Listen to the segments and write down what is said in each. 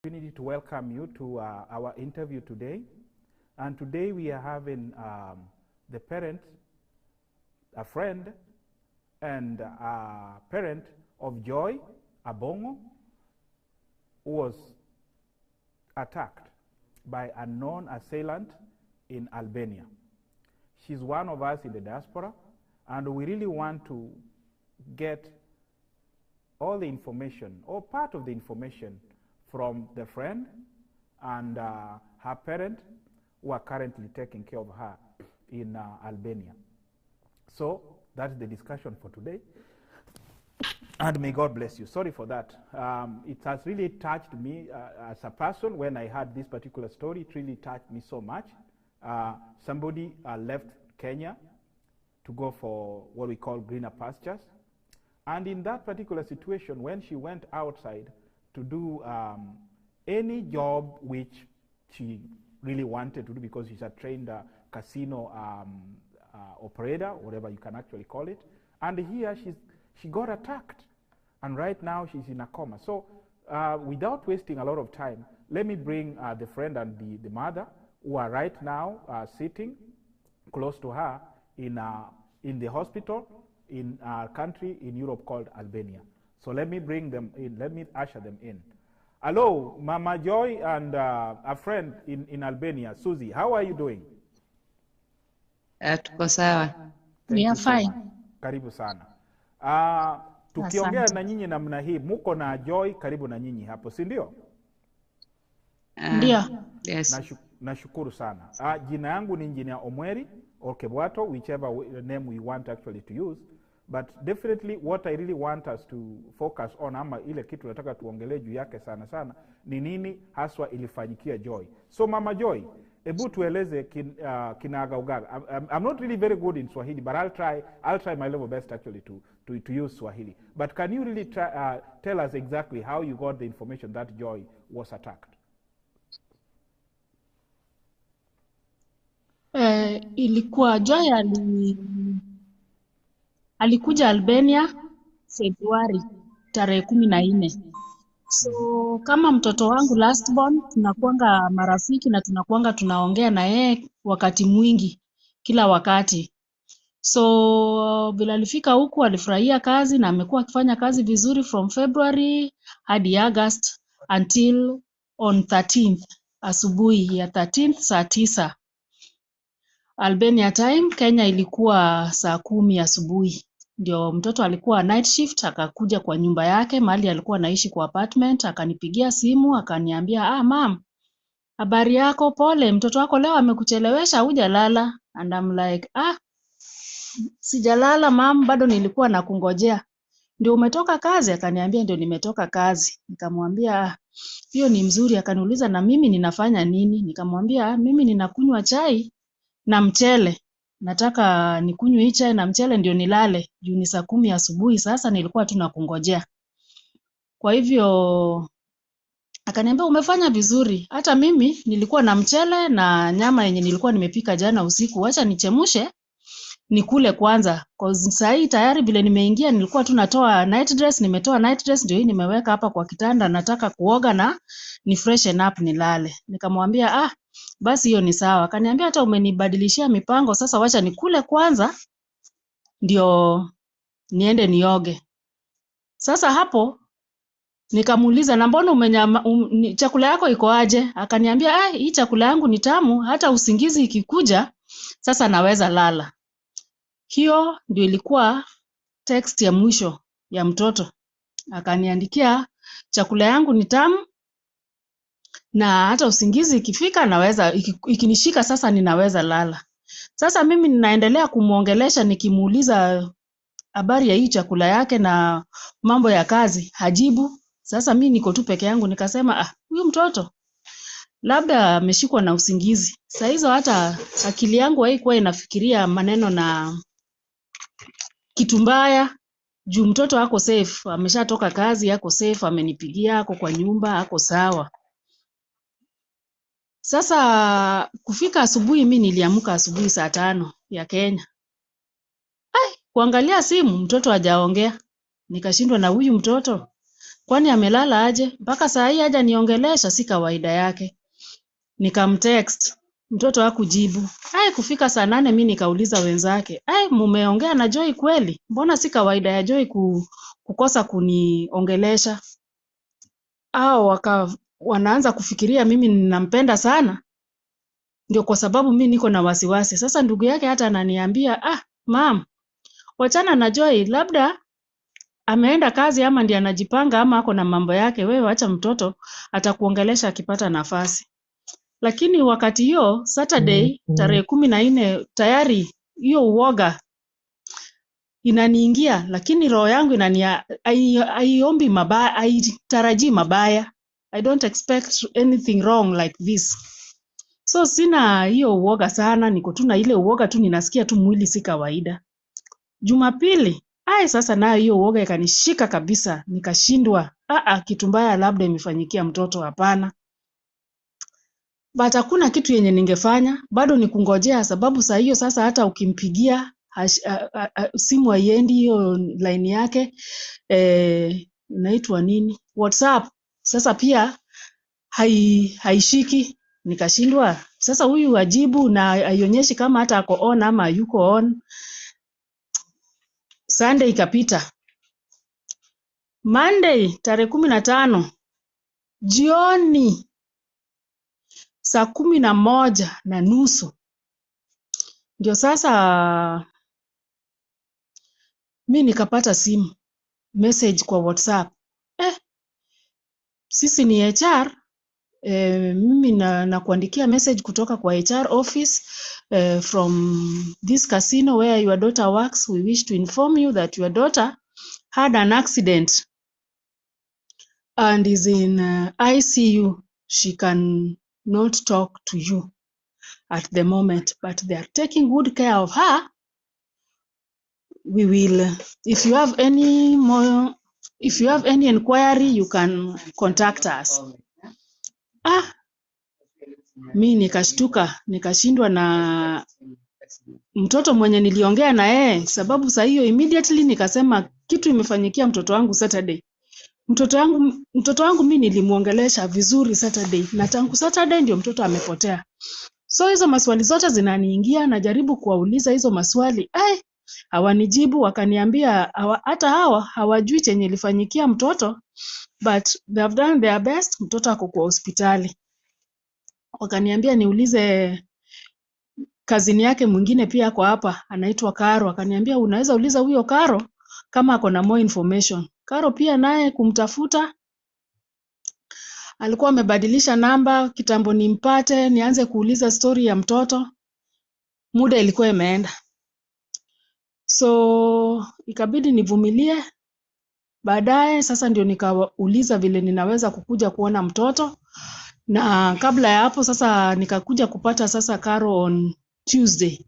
Opportunity to welcome you to our interview today. And today we are having the parent, a friend, and a parent of Joy Abongo, who was attacked by a known assailant in Albania. She's one of us in the diaspora, and we really want to get all the information, or part of the information, from the friend and her parent, who are currently taking care of her in Albania. So that's the discussion for today. And may God bless you. Sorry for that. It has really touched me as a person when I heard this particular story. It really touched me so much. Somebody left Kenya to go for what we call greener pastures. And in that particular situation, when she went outside to do any job which she really wanted to do, because she's a trained casino operator, whatever you can actually call it. And here she got attacked. And right now she's in a coma. So without wasting a lot of time, let me bring the friend and the mother, who are right now sitting close to her in the hospital in a country in Europe called Albania. So let me bring them in. Let me usher them in. Hello, Mama Joy and a friend in Albania, Susie. How are you doing? Tuko sawa. We are fine. Karibu sana. Tukiongea na nyinyi namna hii, muko na Joy karibu na nyinyi hapo, si ndio? Ndio. Yes. Nashukuru sana. Jina yangu ni Engineer Omweri or Kebwato, whichever name we want actually to use. But definitely what I really want us to focus on, ama ile kitu nataka tuongelee juu yake sana sana, ni nini haswa ilifanyikia Joy. So Mama Joy, ebu tueleze kinaga ugaga. I'm not really very good in Swahili, but I'll try my level best actually to use Swahili. But can you really tell us exactly how you got the information that Joy was attacked? Ilikuwa Joy alikuja Albania Februari tarehe 14. So kama mtoto wangu last born, tunakuanga marafiki na tunaongea na yeye wakati mwingi, kila wakati. So bila alifika huku alifurahia kazi na amekuwa akifanya kazi vizuri from February hadi August until on 13th asubuhi ya 13th saa 9 Albania time. Kenya ilikuwa saa 10 asubuhi. Ndio mtoto alikuwa night shift, akakuja kwa nyumba yake mahali alikuwa anaishi kwa apartment, akanipigia simu akaniambia, "Mom, habari yako? Pole, mtoto wako leo amekuchelewesha, hujalala." And I'm like, sijalala mom, bado nilikuwa nakungojea. "Ndio umetoka kazi?" Akaniambia, "Ndio nimetoka kazi." Nikamwambia, "Hiyo ni mzuri." Akaniuliza, "Na mimi ninafanya nini?" Nikamwambia, "Mimi ninakunywa chai na mchele. Nataka nikunywe hii chai na mchele ndio nilale. Juu ni saa 10 asubuhi sasa, nilikuwa tu nakungojea." Kwa hivyo akaniambia, "Umefanya vizuri. Hata mimi nilikuwa na mchele na nyama yenye nilikuwa nimepika jana usiku. Acha nichemushe nikule kwanza. Kwa saa hii tayari vile nimeingia nilikuwa tu natoa night dress, nimetoa night dress ndio hii nimeweka hapa kwa kitanda, nataka kuoga na ni freshen up nilale." Nikamwambia, basi hiyo ni sawa." Akaniambia, "Hata umenibadilishia mipango, sasa wacha nikule kwanza ndio niende nioge." Sasa hapo nikamuuliza, "Na mbona chakula yako iko aje?" Akaniambia, "Hii chakula yangu ni tamu, hata usingizi ikikuja sasa naweza lala." Hiyo ndio ilikuwa text ya mwisho ya mtoto. Akaniandikia, "Chakula yangu ni tamu na hata usingizi ikifika naweza ikinishika sasa ninaweza lala." Sasa mimi ninaendelea kumuongelesha nikimuuliza habari ya hii chakula yake na mambo ya kazi, hajibu. Sasa mimi niko tu peke yangu, nikasema huyu mtoto labda ameshikwa na usingizi. Saa hizo hata akili yangu haikuwa inafikiria maneno na kitu mbaya, juu mtoto ako safe, ameshatoka kazi, ako safe, amenipigia, ako kwa nyumba, ako sawa. Sasa kufika asubuhi, mimi niliamka asubuhi saa 5 ya Kenya. Kuangalia simu, mtoto hajaongea. Nikashindwa na huyu mtoto. kwani amelala aje? Mpaka saa hii haja niongelesha, si kawaida yake. Nikamtext, mtoto hakujibu. Kufika saa 8 mimi nikauliza wenzake, mumeongea na Joy kweli? Mbona si kawaida ya Joy kukosa kuniongelesha? Wanaanza kufikiria mimi ninampenda sana, ndio kwa sababu mimi niko na wasiwasi. Sasa ndugu yake hata ananiambia, mam, wachana na Joy, labda ameenda kazi ama ndiye anajipanga ama ako na mambo yake, wewe acha mtoto atakuongelesha akipata nafasi. Lakini wakati hiyo Saturday tarehe 14 tayari hiyo uoga inaniingia, lakini roho yangu haiombi mabaya, haitarajii mabaya. I don't expect anything wrong like this. So sina hiyo uoga sana, niko tu na ile uoga tu, ninasikia tu mwili si kawaida. Jumapili, sasa nayo hiyo uoga ikanishika kabisa, nikashindwa, kitu mbaya labda imefanyikia mtoto, hapana. But hakuna kitu yenye ningefanya, bado ni kungojea, sababu saa hiyo sasa hata ukimpigia simu haiendi, hiyo line yake inaitwa nini, WhatsApp, sasa pia haishiki. Nikashindwa sasa, huyu ajibu na aionyeshi kama hata ako on ama yuko on. Sunday ikapita. Monday tarehe 15 jioni saa 11:30 ndio sasa mimi nikapata simu message kwa WhatsApp. Sisi ni HR, mimi nakuandikia message kutoka kwa HR office, from this casino where your daughter works. We wish to inform you that your daughter had an accident and is in ICU. She can not talk to you at the moment, but they are taking good care of her. We will, if you have any inquiry, you can contact us. Mimi nikashtuka, nikashindwa na mtoto mwenye niliongea na yeye, sababu saa hiyo immediately nikasema kitu imefanyikia mtoto wangu Saturday. Mtoto wangu mimi nilimuongelesha vizuri Saturday, na tangu Saturday ndio mtoto amepotea. So hizo maswali zote zinaniingia, najaribu kuwauliza hizo maswali, hawanijibu. Wakaniambia hata hawa hawajui chenye ilifanyikia mtoto, but they have done their best. Mtoto ako kwa hospitali. Wakaniambia niulize kazini yake mwingine pia ako hapa, anaitwa Karo. Wakaniambia unaweza uliza huyo Karo kama ako na more information. Karo pia naye kumtafuta, alikuwa amebadilisha namba kitambo nimpate nianze kuuliza story ya mtoto, muda ilikuwa imeenda. So ikabidi nivumilie. Baadaye sasa ndio nikauliza vile ninaweza kukuja kuona mtoto, na kabla ya hapo sasa nikakuja kupata sasa Karo on Tuesday.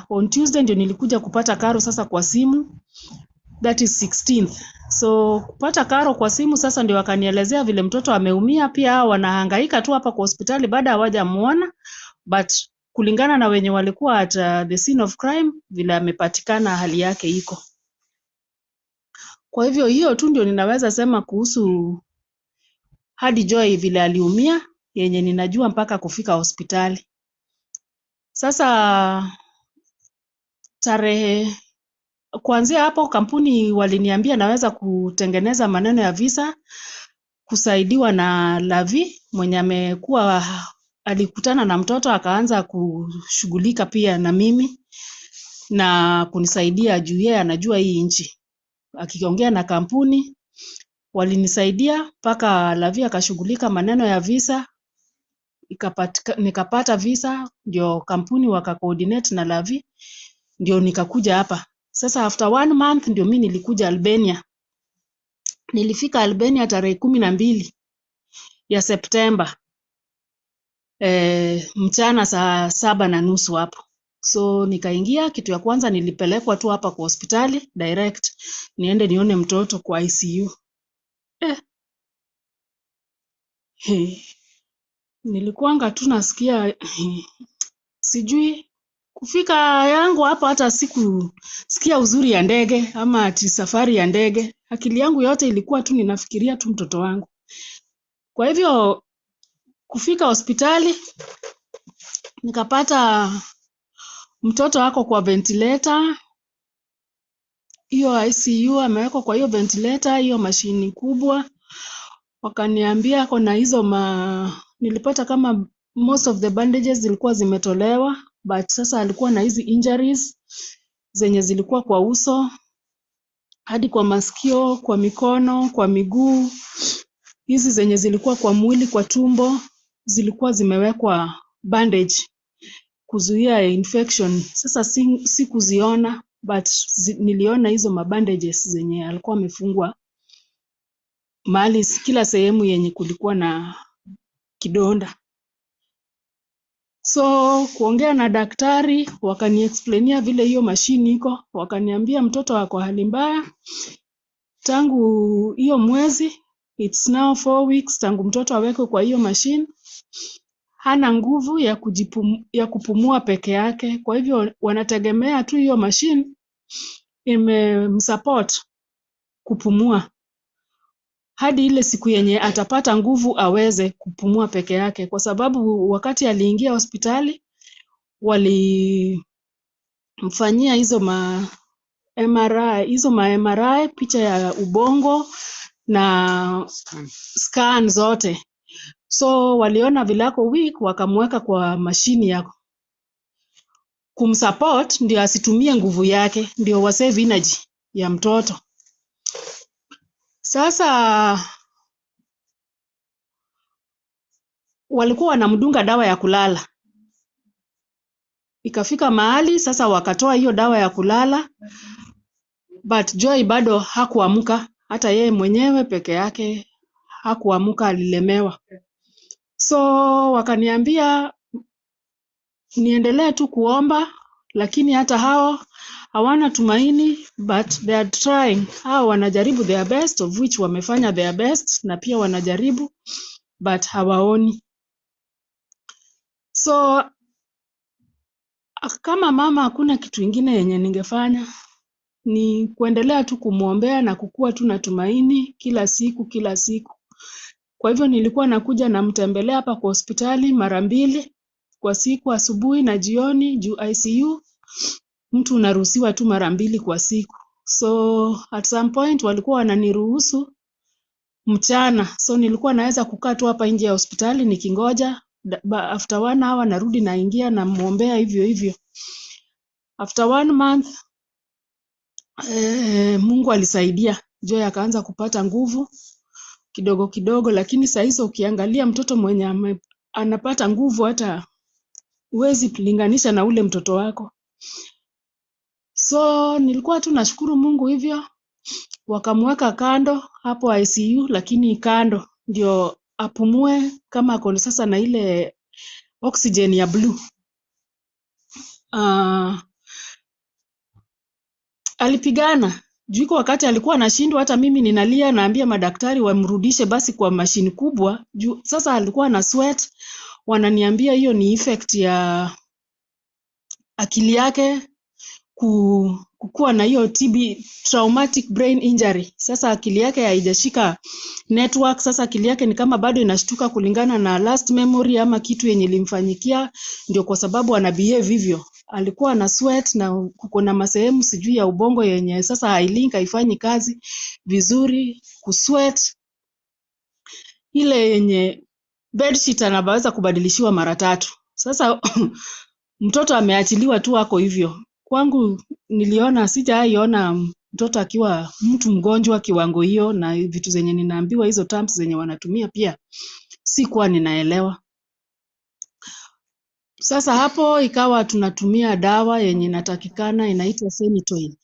On Tuesday ndio nilikuja kupata Karo sasa kwa simu, that is 16th. So kupata Karo kwa simu sasa ndio wakanielezea vile mtoto ameumia. Pia wanahangaika tu hapa kwa hospitali baada hawajamuona, but kulingana na wenye walikuwa at the scene of crime, vile amepatikana hali yake iko. Kwa hivyo hiyo tu ndio ninaweza sema kuhusu hadi Joy vile aliumia, yenye ninajua mpaka kufika hospitali. Sasa kuanzia hapo kampuni waliniambia naweza kutengeneza maneno ya visa, kusaidiwa na Lavi mwenye alikutana na mtoto akaanza kushughulika pia na mimi na kunisaidia juu yeye anajua hii nchi. Akiongea na kampuni walinisaidia mpaka Lavi akashughulika maneno ya visa, nikapata visa, ndio kampuni wakacoordinate na Lavi, ndio nikakuja hapa. Sasa after 1 month ndio mimi nilikuja Albania. Nilifika Albania tarehe 12 ya Septemba, mchana saa 7:30 hapo. So nikaingia, kitu ya kwanza nilipelekwa tu hapa kwa hospitali direct niende nione mtoto kwa ICU. Nilikuanga tu nasikia sijui Kufika yangu hapa hata sikia uzuri ya ndege ama ati safari ya ndege. Akili yangu yote ilikuwa tu ninafikiria tu mtoto wangu. Kwa hivyo kufika hospitali nikapata mtoto wako kwa ventilator. Hiyo ICU amewekwa kwa hiyo ventilator, hiyo mashini kubwa. Wakaniambia kuna hizo nilipata kama most of the bandages zilikuwa zimetolewa, but sasa alikuwa na hizi injuries zenye zilikuwa kwa uso hadi kwa masikio, kwa mikono, kwa miguu. Hizi zenye zilikuwa kwa mwili, kwa tumbo, zilikuwa zimewekwa bandage kuzuia infection. Sasa si kuziona, but niliona hizo mabandages zenye alikuwa amefungwa mahali kila sehemu yenye kulikuwa na kidonda. So kuongea na daktari, wakaniexplainia vile hiyo mashini iko, wakaniambia mtoto wako hali mbaya. Tangu hiyo mwezi, it's now 4 weeks tangu mtoto awekwe kwa hiyo mashini. Hana nguvu ya kupumua peke yake. Kwa hivyo wanategemea tu hiyo mashini imemsupport kupumua hadi ile siku yenye atapata nguvu aweze kupumua peke yake, kwa sababu wakati aliingia hospitali walimfanyia hizo MRI, picha ya ubongo na scan zote. So waliona vilako weak, wakamweka kwa mashini ya kumsupport ndio asitumie nguvu yake, ndio wasave energy ya mtoto. Sasa walikuwa wanamdunga dawa ya kulala. Ikafika mahali sasa wakatoa hiyo dawa ya kulala, but Joy bado hakuamka, hata yeye mwenyewe peke yake hakuamka, alilemewa. So wakaniambia niendelee tu kuomba, lakini hata hao hawana tumaini, but they are trying. Hao wanajaribu their best, of which wamefanya their best, na pia wanajaribu but hawaoni. So kama mama hakuna kitu ingine yenye ningefanya, ni kuendelea tu kumuombea na kukua tu na tumaini kila siku. Kwa hivyo nilikuwa nakuja namtembelea hapa kwa hospitali mara 2 kwa siku, asubuhi na jioni, juu ICU mtu unaruhusiwa tu mara 2 kwa siku. So at some point walikuwa wananiruhusu mchana, so nilikuwa naweza kukaa tu hapa nje ya hospitali nikingoja. After 1 hour narudi naingia na muombea hivyo. After 1 month Mungu alisaidia, Joy akaanza kupata nguvu kidogo, lakini saa hizo ukiangalia mtoto mwenye anapata nguvu hata huwezi linganisha na ule mtoto wako. So nilikuwa tu nashukuru Mungu hivyo. Wakamweka kando hapo ICU, lakini kando ndio apumue kama ako sasa na ile oxygen ya blue. Alipigana juiko wakati alikuwa anashindwa, hata mimi ninalia naambia madaktari wamrudishe basi kwa mashini kubwa. Sasa alikuwa na sweat, wananiambia hiyo ni effect ya akili yake kukua na hiyo TB, traumatic brain injury. Sasa akili yake haijashika network. Sasa akili yake ni kama bado inashtuka kulingana na last memory ama kitu yenye limfanyikia, ndio kwa sababu ana behave hivyo. Alikuwa na sweat na kuko na masehemu sijui ya ubongo yenye sasa hailink, haifanyi kazi vizuri. Kusweat ile yenye bedsheet anaweza kubadilishiwa mara 3. Sasa mtoto ameachiliwa tu ako hivyo. Kwangu niliona sijaiona mtoto akiwa mtu mgonjwa kiwango hiyo, na vitu zenye ninaambiwa hizo terms zenye wanatumia pia sikuwa ninaelewa. Sasa hapo ikawa tunatumia dawa yenye inatakikana, inaitwa phenytoin.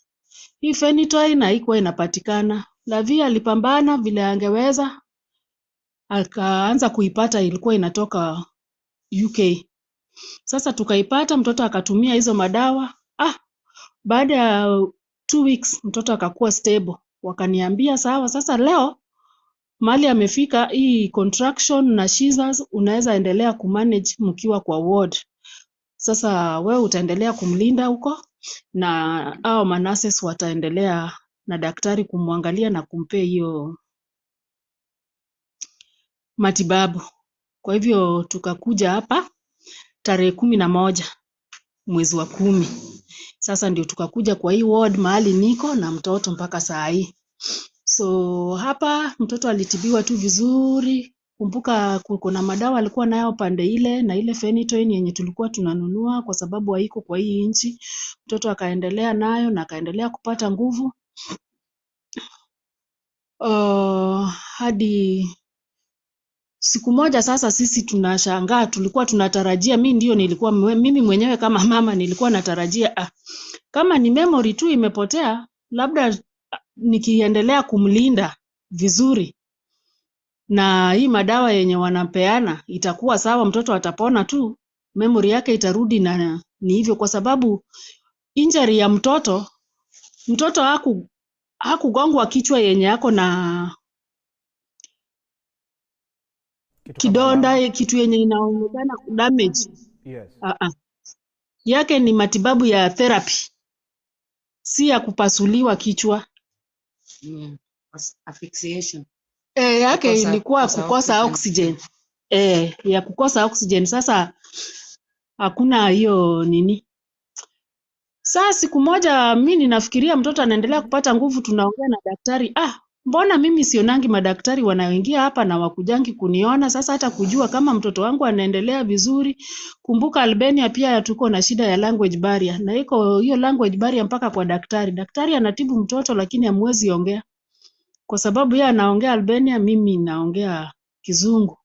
Hii phenytoin haikuwa inapatikana. Lavia alipambana vile angeweza, akaanza kuipata, ilikuwa inatoka UK. Sasa tukaipata, mtoto akatumia hizo madawa. Baada ya 2 weeks mtoto akakuwa stable. Wakaniambia sawa, sasa leo mali amefika hii contraction na seizures unaweza endelea kumanage mkiwa kwa ward. Sasa wewe utaendelea kumlinda huko na hao manases wataendelea na daktari kumwangalia na kumpea hiyo matibabu. Kwa hivyo tukakuja hapa tarehe 11 mwezi wa 10. Sasa ndio tukakuja kwa hii ward mahali niko na mtoto mpaka saa hii. So hapa mtoto alitibiwa tu vizuri. Kumbuka kuna madawa alikuwa nayo pande ile na ile phenytoin yenye tulikuwa tunanunua kwa sababu haiko kwa hii nchi. Mtoto akaendelea nayo na akaendelea kupata nguvu. Hadi siku moja sasa sisi tunashangaa, tulikuwa tunatarajia, mimi mwenyewe kama mama nilikuwa natarajia kama ni memory tu imepotea, labda nikiendelea kumlinda vizuri na hii madawa yenye wanapeana itakuwa sawa, mtoto atapona tu, memory yake itarudi. Na ni hivyo kwa sababu injury ya mtoto hakugongwa kichwa yenye yako na kidonda, kitu yenye inaonekana damage. Yes. Yake ni matibabu ya therapy, si ya kupasuliwa kichwa. Asphyxiation. Yake ilikuwa kukosa oxygen. Ya kukosa oxygen. Sasa hakuna hiyo nini. Sasa siku moja mimi ninafikiria mtoto anaendelea kupata nguvu, tunaongea na daktari. Mbona mimi sionangi madaktari wanaoingia hapa na wakujangi kuniona? Sasa hata kujua kama mtoto wangu anaendelea vizuri. Kumbuka Albania pia tuko na shida ya language barrier. Na iko hiyo language barrier mpaka kwa daktari. Daktari anatibu mtoto lakini hamwezi ongea. Kwa sababu yeye anaongea Albania, mimi naongea Kizungu.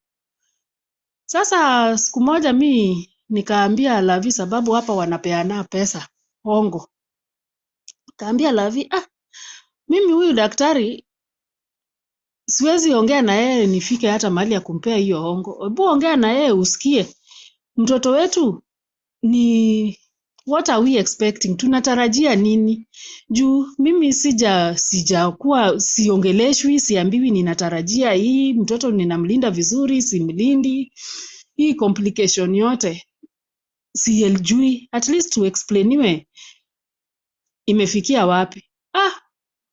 Sasa siku moja mimi nikaambia Lavi, sababu hapa wanapeana pesa hongo. Kaambia Lavi, mimi huyu daktari siwezi ongea na yeye nifike hata mahali ya kumpea hiyo hongo. Hebu ongea na yeye usikie. Mtoto wetu ni what are we expecting? Tunatarajia nini? Juu mimi sijakuwa siongeleshwi, siambiwi ninatarajia hii, mtoto ninamlinda vizuri, simlindi. Hii complication yote sijui, at least to explainiwe imefikia wapi.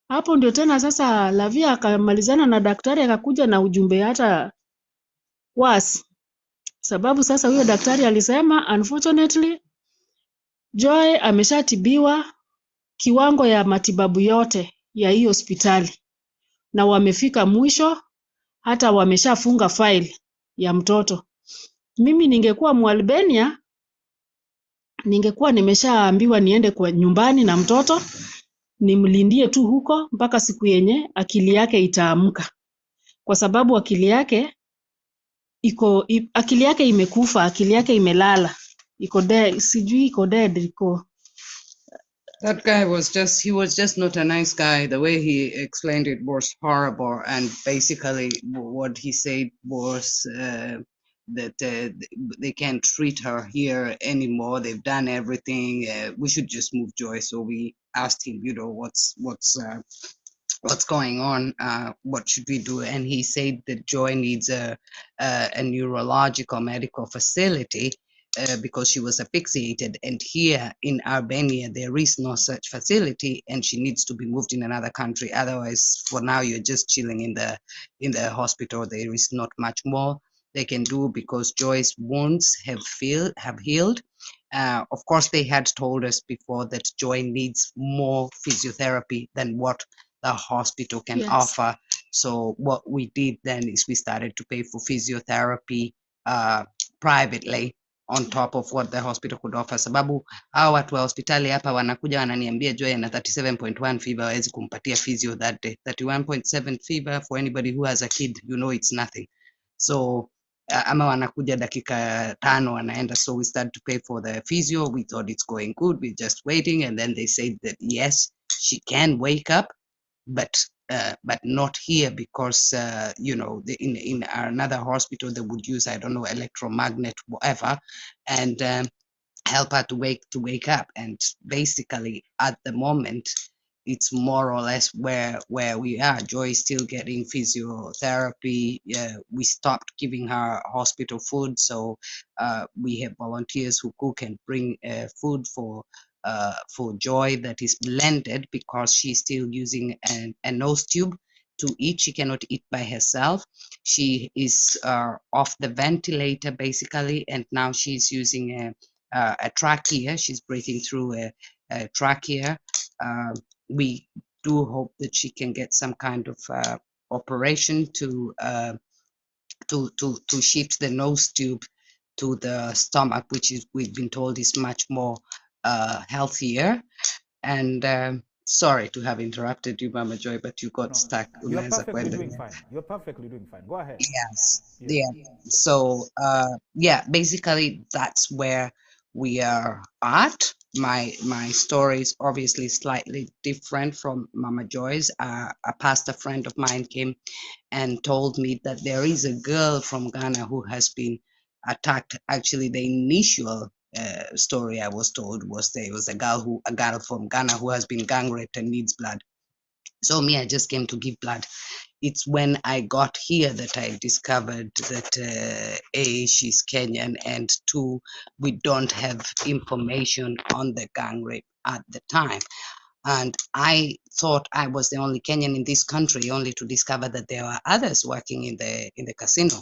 Hapo ndio tena sasa Lavia akamalizana na daktari akakuja na ujumbe hata worse. Sababu sasa huyo daktari alisema unfortunately Joy ameshatibiwa kiwango ya matibabu yote ya hii hospitali na wamefika mwisho, hata wameshafunga file ya mtoto. Mimi ningekuwa Mwalbania, ningekuwa nimeshaambiwa niende kwa nyumbani na mtoto nimlindie tu huko mpaka siku yenye akili yake itaamka, kwa sababu akili yake imekufa, akili yake imelala, iko dead, sijui iko dead, iko. That guy he was just not a nice guy. The way he explained it was horrible. And basically what he said was that they can't treat her here anymore. They've done everything. We should just move Joy. So we asked him, what's going on? What should we do? And he said that Joy needs a neurological medical facility. Because she was asphyxiated, and here in Albania there is no such facility, and she needs to be moved in another country. Otherwise, for now, you're just chilling in the hospital. There is not much more they can do because Joy's wounds have healed. Of course, they had told us before that Joy needs more physiotherapy than what the hospital can offer. So what we did then is we started to pay for physiotherapy privately on top of what the hospital could offer, sababu hao watu wa hospitali hapa wanakuja wananiambia Joy ana 37.1 fever, hawezi kumpatia physio that day. 31.7 fever for anybody who has a kid, it's nothing. So ama wanakuja dakika 5 wanaenda. So we started to pay for the physio. We thought it's going good, we're just waiting, and then they said that yes, she can wake up, but not here because in another hospital they would use, I don't know, electromagnet, whatever, and help her to wake up. And basically at the moment it's more or less where we are. Joy is still getting physiotherapy. We stopped giving her hospital food, so we have volunteers who cook and bring food for Joy that is blended, because she's still using a nose tube to eat. She cannot eat by herself. She is off the ventilator basically, and now she's using a trachea. She's breathing through a trachea. We do hope that she can get some kind of operation to shift the nose tube to the stomach, which is, we've been told, is much more healthier. And sorry to have interrupted you, Mama Joy, but you got stuck. You're perfectly doing fine. You're perfectly doing fine. Go ahead. Yes. Yeah. So yeah, basically that's where we are at. My story is obviously slightly different from Mama Joy's. A pastor friend of mine came and told me that there is a girl from Ghana who has been attacked. Actually, the initial story I was told was there was a girl from Ghana who has been gang raped and needs blood. So me, I just came to give blood. It's when I got here that I discovered that A, she's Kenyan, and two, we don't have information on the gang rape at the time. And I thought I was the only Kenyan in this country, only to discover that there are others working in the casino.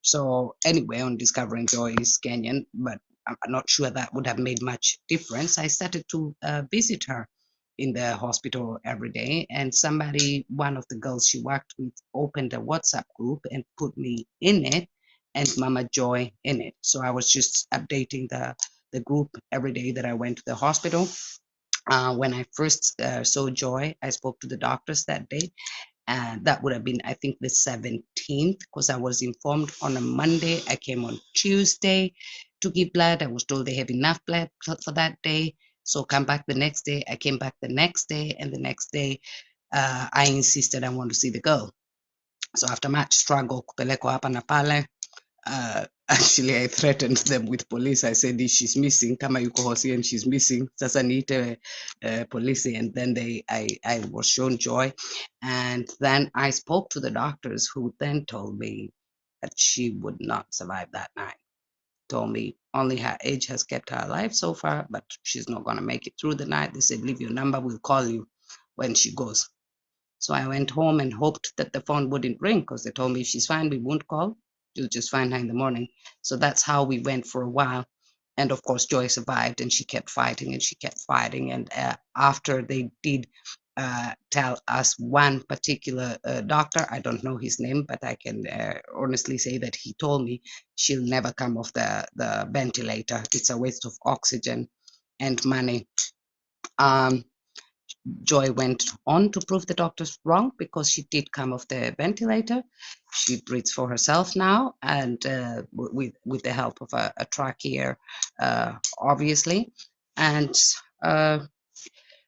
So anyway, on discovering Joy is Kenyan, but I'm not sure that would have made much difference. I started to visit her in the hospital every day, and one of the girls she worked with, opened a WhatsApp group and put me in it and Mama Joy in it. So I was just updating the group every day that I went to the hospital. When I first saw Joy, I spoke to the doctors that day, and that would have been, I think, the 17th, because I was informed on a Monday. I came on Tuesday to give blood. I was told they have enough blood for that day, so come back the next day. I came back the next day, and the next day I insisted I want to see the girl. So after much struggle, kupelekwa hapa na pale, actually I threatened them with police. I said, if she's missing, kama yuko hosi and she's missing, sasa niite police. And then I was shown Joy, and then I spoke to the doctors, who then told me that she would not survive that night. Told me only her age has kept her alive so far, but she's not going to make it through the night. They said, leave your number, we'll call you when she goes. So I went home and hoped that the phone wouldn't ring, because they told me if she's fine, we won't call. You'll just find her in the morning. So that's how we went for a while. And of course, Joy survived, and she kept fighting and she kept fighting. And after they did tell us one particular doctor, I don't know his name, but I can honestly say that he told me she'll never come off the ventilator. It's a waste of oxygen and money. Joy went on to prove the doctors wrong, because she did come off the ventilator. She breathes for herself now, and with the help of a trachea, obviously. And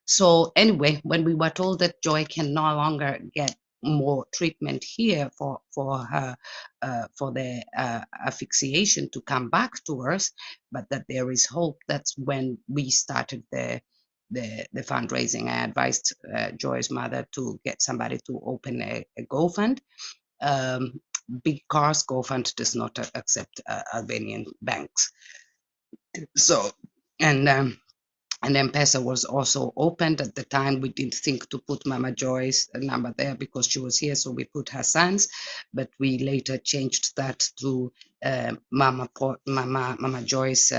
so anyway, when we were told that Joy can no longer get more treatment here for her for the asphyxiation to come back to us, but that there is hope, that's when we started the fundraising. I advised Joy's mother to get somebody to open a GoFund. Big Cars GoFund does not accept Albanian banks. So, and Mpesa was also opened at the time. We didn't think to put Mama Joy's number there because she was here, so we put her son's, but we later changed that to Mama Joy's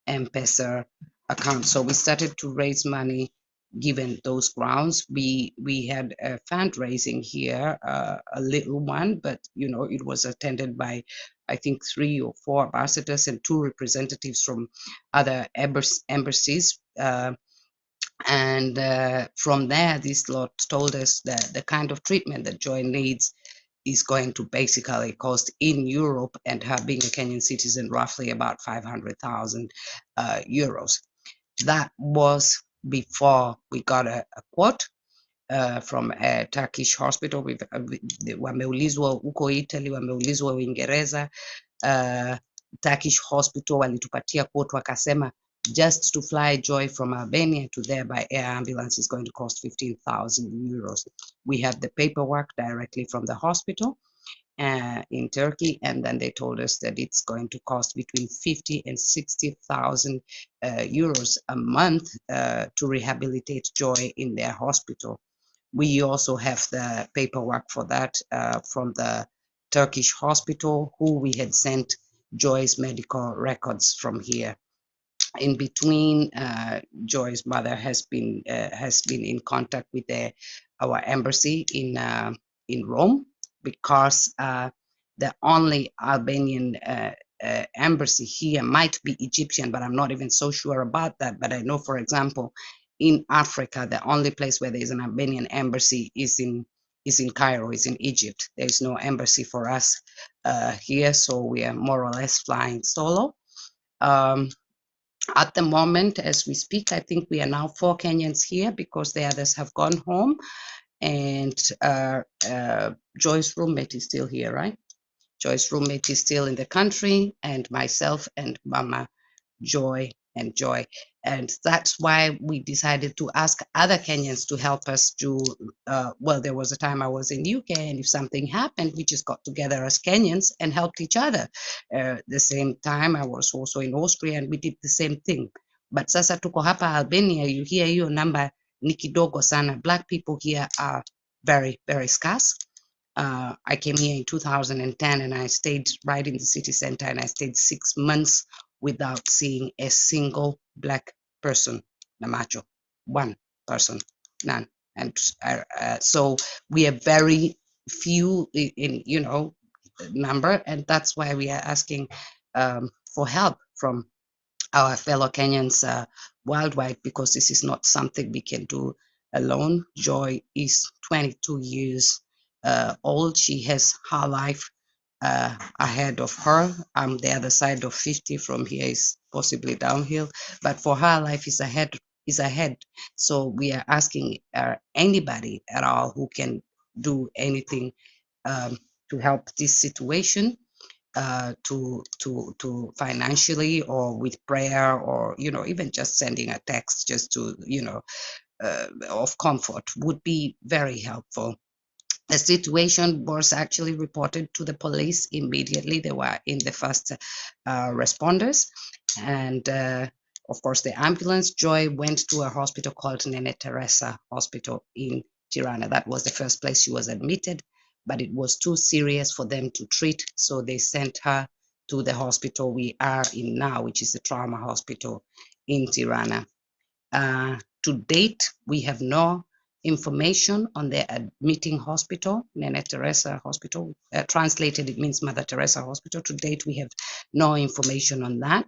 Mpesa account. So we started to raise money given those grounds. We had a fundraising here, a little one, but it was attended by, I think, 3 or 4 ambassadors and 2 representatives from other embassies. And from there, this lot told us that the kind of treatment that Joy needs is going to basically cost in Europe, and her being a Kenyan citizen, roughly about 500,000 euros. That was before we got a quote from a Turkish hospital. Wameulizwa huko Italy, wameulizwa Uingereza. Turkish hospital walitupatia quote, wakasema Just to fly Joy from Albania to there by air ambulance is going to cost 15,000 euros. We have the paperwork directly from the hospital in Turkey, and then they told us that it's going to cost between 50 and 60,000 euros a month to rehabilitate Joy in their hospital. We also have the paperwork for that from the Turkish hospital, who we had sent Joy's medical records from here. In between, Joy's mother has been in contact with our embassy in Rome, because the only Albanian embassy here might be Egyptian, but I'm not even so sure about that. But I know, for example, in Africa, the only place where there is an Albanian embassy is in Cairo, is in Egypt. There is no embassy for us here, so we are more or less flying solo. At the moment, as we speak, I think we are now 4 Kenyans here, because the others have gone home. And Joy's roommate is still here, right? Joy's roommate is still in the country, and myself and Mama Joy and Joy. And that's why we decided to ask other Kenyans to help us to, well, there was a time I was in UK, and if something happened, we just got together as Kenyans and helped each other. The same time, I was also in Austria, and we did the same thing. But sasa tuko hapa Albania, you hear hiyo number ni kidogo sana. Black people here are very, very scarce. I came here in 2010, and I stayed right in the city center, and I stayed 6 months without seeing a single Black person, Namacho, one person, none. And so we are very few in number, and that's why we are asking for help from our fellow Kenyans worldwide, because this is not something we can do alone. Joy is 22 years old. She has her life ahead of her. I'm the other side of 50. From here is possibly downhill, but for her, life is ahead. So we are asking anybody at all who can do anything to help this situation, to financially, or with prayer, or even just sending a text, just to of comfort, would be very helpful. The situation was actually reported to the police immediately. They were in the first responders, and of course the ambulance. Joy went to a hospital called Nene Teresa Hospital in Tirana. That was the first place she was admitted, but it was too serious for them to treat, so they sent her to the hospital we are in now, which is the trauma hospital in Tirana. To date, we have no information on the admitting hospital, Nene Teresa Hospital. Translated, it means Mother Teresa Hospital. To date, we have no information on that.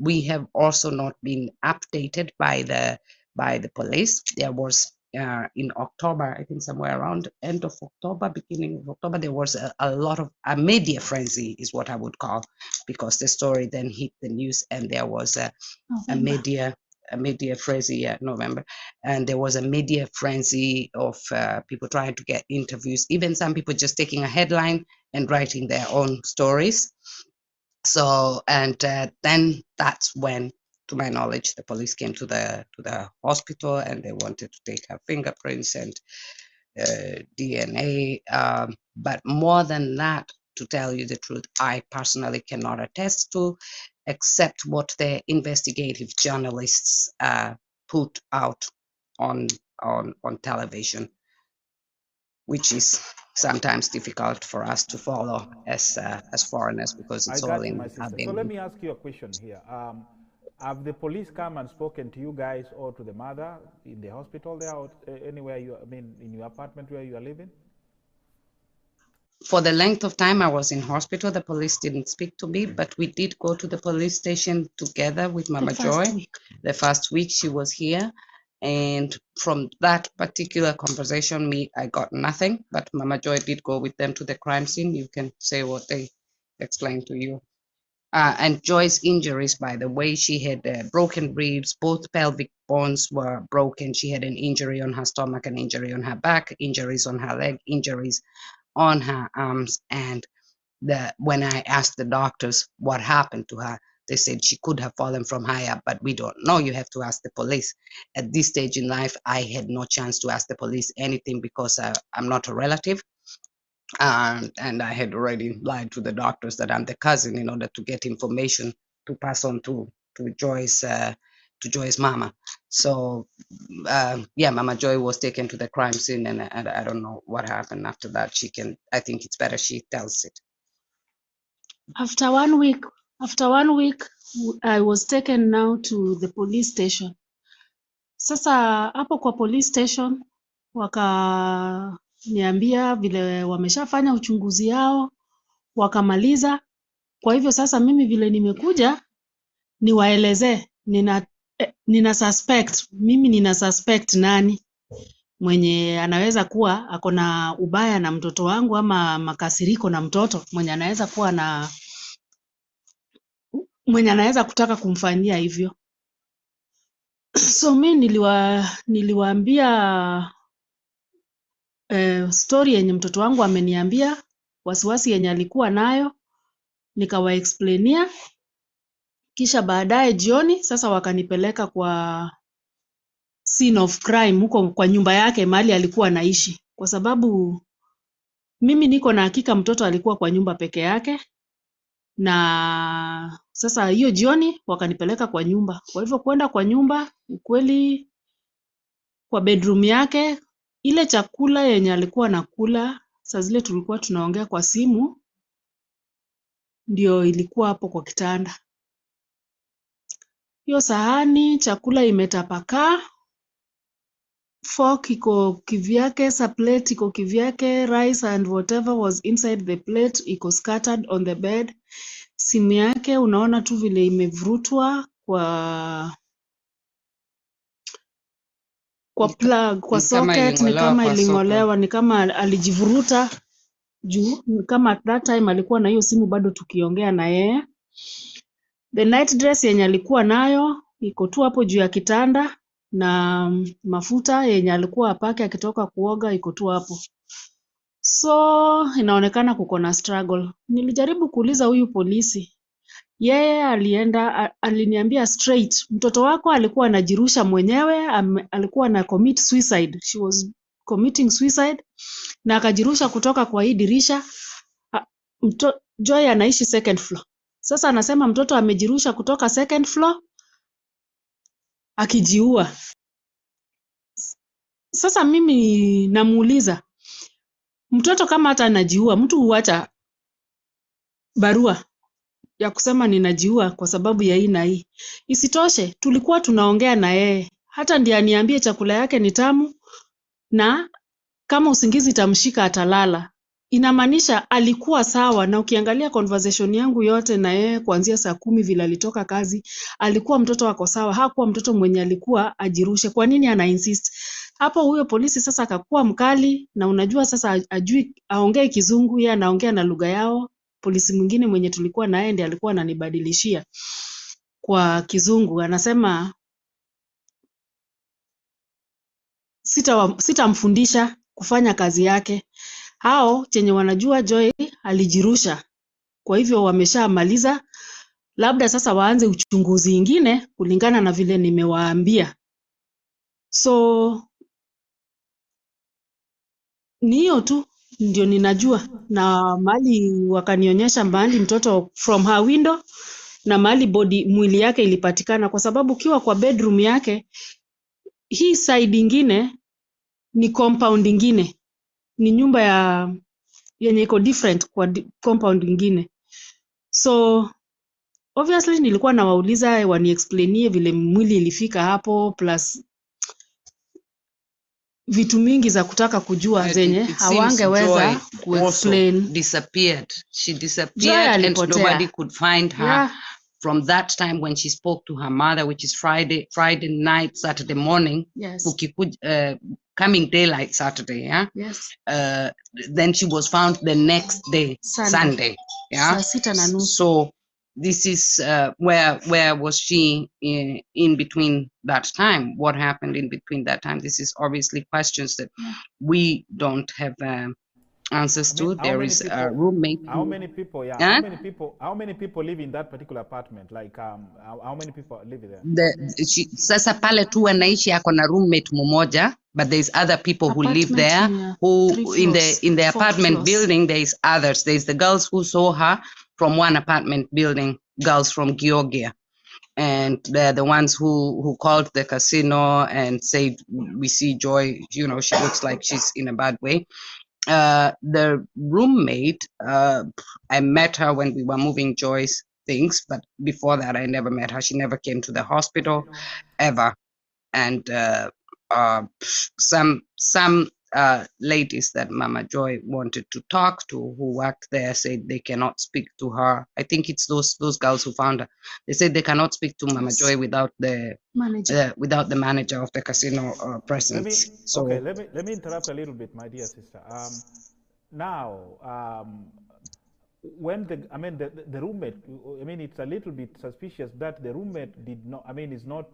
We have also not been updated by the police. There was in October, I think somewhere around end of October, beginning of October, there was a lot of a media frenzy, is what I would call, because the story then hit the news, and there was a media frenzy, November, and there was a media frenzy of people trying to get interviews, even some people just taking a headline and writing their own stories. So, and then that's when, to my knowledge, the police came to the hospital, and they wanted to take her fingerprints and DNA. But more than that, to tell you the truth, I personally cannot attest to, except what the investigative journalists put out on television, which is sometimes difficult for us to follow as foreigners, because it's all in Albanian. So let me ask you a question here. Have the police come and spoken to you guys, or to the mother in the hospital there, or anywhere in your apartment where you are living? For the length of time I was in hospital, the police didn't speak to me, but we did go to the police station together with Mama Joy. The first week she was here. And from that particular conversation, I got nothing, but Mama Joy did go with them to the crime scene. You can say what they explained to you. And Joy's injuries, by the way, she had broken ribs, both pelvic bones were broken. She had an injury on her stomach, an injury on her back, injuries on her leg, injuries on her arms. And when I asked the doctors what happened to her, They said she could have fallen from high up, but we don't know. You have to ask the police. At this stage in life, I had no chance to ask the police anything because I'm not a relative. And I had already lied to the doctors that I'm the cousin in order to get information to pass on to Joy's mama. So yeah, Mama Joy was taken to the crime scene, and I don't know what happened after that. I think it's better she tells it. After 1 week, I was taken now to the police station. Sasa hapo kwa police station wakaniambia vile wameshafanya uchunguzi yao wakamaliza. Kwa hivyo sasa mimi vile nimekuja niwaelezee nina suspect nani mwenye anaweza kuwa ako na ubaya na mtoto wangu ama makasiriko na mtoto mwenye anaweza kuwa mwenye anaweza kutaka kumfanyia hivyo. So mimi niliwaambia story yenye mtoto wangu ameniambia, wasiwasi yenye alikuwa nayo, nikawaexplainia. Kisha baadaye jioni sasa wakanipeleka kwa scene of crime huko kwa nyumba yake mahali alikuwa anaishi, kwa sababu mimi niko na hakika mtoto alikuwa kwa nyumba peke yake. Na sasa hiyo jioni wakanipeleka kwa nyumba. Kwa hivyo kwenda kwa nyumba, ukweli kwa bedroom yake, ile chakula yenye alikuwa anakula saa zile tulikuwa tunaongea kwa simu ndio ilikuwa hapo kwa kitanda. Hiyo sahani chakula imetapakaa, fork iko kivyake, plate iko kivyake, rice and whatever was inside the plate iko scattered on the bed. Simu yake unaona tu vile imevurutwa kwa plug, kwa socket, ni kama iling'olewa, ni kama alijivuruta juu, ni kama at that time alikuwa na hiyo simu bado tukiongea na yeye. The night dress yenye alikuwa nayo iko tu hapo juu ya kitanda, na mafuta yenye alikuwa apake akitoka kuoga iko tu hapo. So inaonekana kuko na struggle. Nilijaribu kuuliza huyu polisi, yeye aliniambia straight, mtoto wako alikuwa anajirusha mwenyewe, alikuwa na commit suicide. She was committing suicide na akajirusha kutoka kwa hii dirisha. Joy anaishi second floor. Sasa anasema mtoto amejirusha kutoka second floor akijiua. Sasa mimi namuuliza, mtoto kama hata anajiua, mtu huacha barua ya kusema ninajiua kwa sababu ya hii na hii. Isitoshe tulikuwa tunaongea na yeye, hata ndiye aniambie chakula yake ni tamu na kama usingizi tamshika atalala. Inamaanisha alikuwa sawa, na ukiangalia conversation yangu yote na yeye kuanzia saa 10 vile alitoka kazi, alikuwa mtoto wako sawa, hakuwa mtoto mwenye alikuwa ajirushe. Kwa nini ana insist? Hapo huyo polisi sasa akakuwa mkali, na unajua sasa ajui aongee Kizungu, yeye anaongea na lugha yao. Polisi mwingine mwenye tulikuwa naye ndiye alikuwa ananibadilishia kwa Kizungu, anasema sitamfundisha kufanya kazi yake. Hao chenye wanajua Joy alijirusha, kwa hivyo wameshamaliza, labda sasa waanze uchunguzi ingine kulingana na vile nimewaambia. So ni hiyo tu ndio ninajua, na mahali wakanionyesha mahali mtoto from her window na mahali mwili yake ilipatikana, kwa sababu ukiwa kwa bedroom yake, hii side ingine ni compound ingine, ni nyumba yenye iko different kwa compound ingine. So obviously nilikuwa nawauliza waniexplainie vile mwili ilifika hapo, plus vitu mingi za kutaka kujua zenye hawangeweza kuexplain. She disappeared and nobody could find her. Yeah. From that time when she spoke to her mother, which is Friday night, Saturday morning, yes. Coming daylight Saturday, yeah. Yes. Then she was found the next day, Sunday, yeah. So this is where was she in between that time? What happened in between that time? This is obviously questions that we don't have answers I mean, to. There is a roommate. How many people? Yeah. Huh? How many people live in that particular apartment? Like, how many people live there? Sasa pale tu anaishi ako na roommate mmoja, but there's other people who live there who in the apartment building there's others. There's the girls who saw her from one apartment building, girls from Georgia. And they're the ones who called the casino and said, we see Joy, you know, she looks like she's in a bad way. The roommate, I met her when we were moving Joy's things, but before that I never met her. She never came to the hospital ever. And some ladies that Mama Joy wanted to talk to who worked there said they cannot speak to her. I think it's those girls who found her. They said they cannot speak to Mama Joy without the manager of the casino present. Okay, let me interrupt a little bit, my dear sister. Now, when the roommate, I mean, it's a little bit suspicious that the roommate did not, I mean, is not